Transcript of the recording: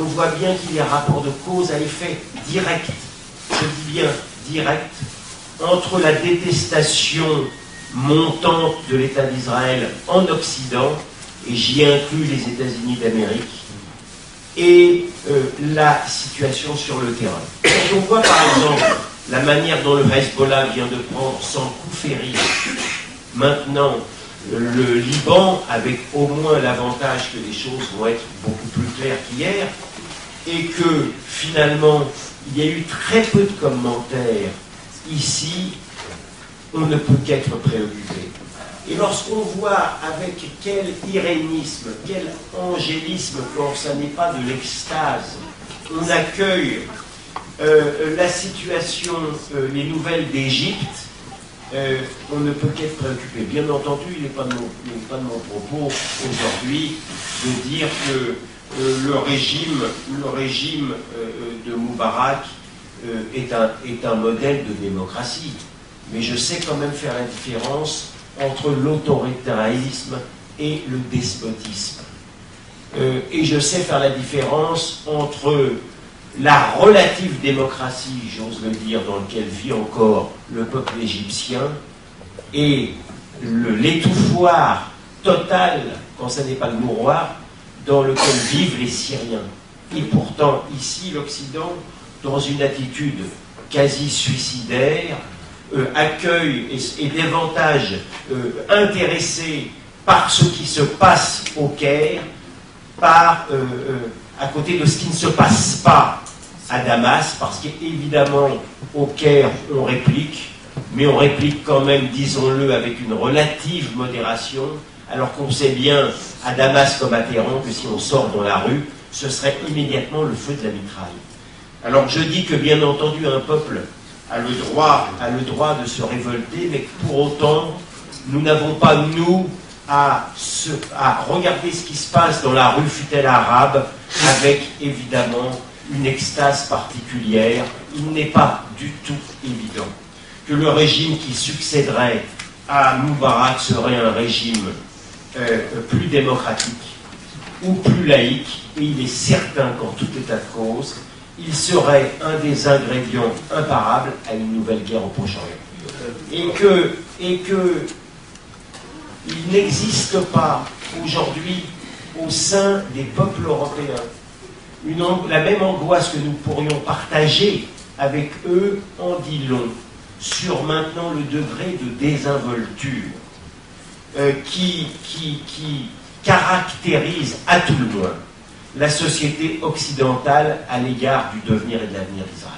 on voit bien qu'il y a un rapport de cause à effet direct, je dis bien direct, entre la détestation montante de l'État d'Israël en Occident, et j'y inclus les États-Unis d'Amérique, et la situation sur le terrain. Quand on voit par exemple la manière dont le Hezbollah vient de prendre sans coup férir maintenant le Liban, avec au moins l'avantage que les choses vont être beaucoup plus claires qu'hier, et que finalement il y a eu très peu de commentaires ici, on ne peut qu'être préoccupé. Et lorsqu'on voit avec quel irénisme, quel angélisme, quand ça n'est pas de l'extase, on accueille la situation, les nouvelles d'Égypte, on ne peut qu'être préoccupé. Bien entendu, il n'est pas de mon propos aujourd'hui de dire que le régime de Moubarak est un modèle de démocratie. Mais je sais quand même faire la différence entre l'autoritarisme et le despotisme. Et je sais faire la différence entre la relative démocratie, j'ose le dire, dans laquelle vit encore le peuple égyptien, et l'étouffoir total, quand ce n'est pas le mouroir, dans lequel vivent les Syriens. Et pourtant, ici, l'Occident, dans une attitude quasi suicidaire, accueille et davantage intéressé par ce qui se passe au Caire, à côté de ce qui ne se passe pas à Damas, parce qu'évidemment, au Caire, on réplique, mais on réplique quand même, disons-le, avec une relative modération, alors qu'on sait bien, à Damas comme à Téhéran, que si on sort dans la rue, ce serait immédiatement le feu de la mitraille. Alors je dis que, bien entendu, un peuple a le droit de se révolter, mais que pour autant, nous n'avons pas, nous, à regarder ce qui se passe dans la rue fut-elle arabe, avec, évidemment, une extase particulière. Il n'est pas du tout évident que le régime qui succéderait à Moubarak serait un régime plus démocratique ou plus laïque, et il est certain qu'en tout état de cause, il serait un des ingrédients imparables à une nouvelle guerre au Proche-Orient. Et que il n'existe pas aujourd'hui au sein des peuples européens la même angoisse que nous pourrions partager avec eux en dit long sur maintenant le degré de désinvolture qui caractérise à tout le moins la société occidentale à l'égard du devenir et de l'avenir d'Israël.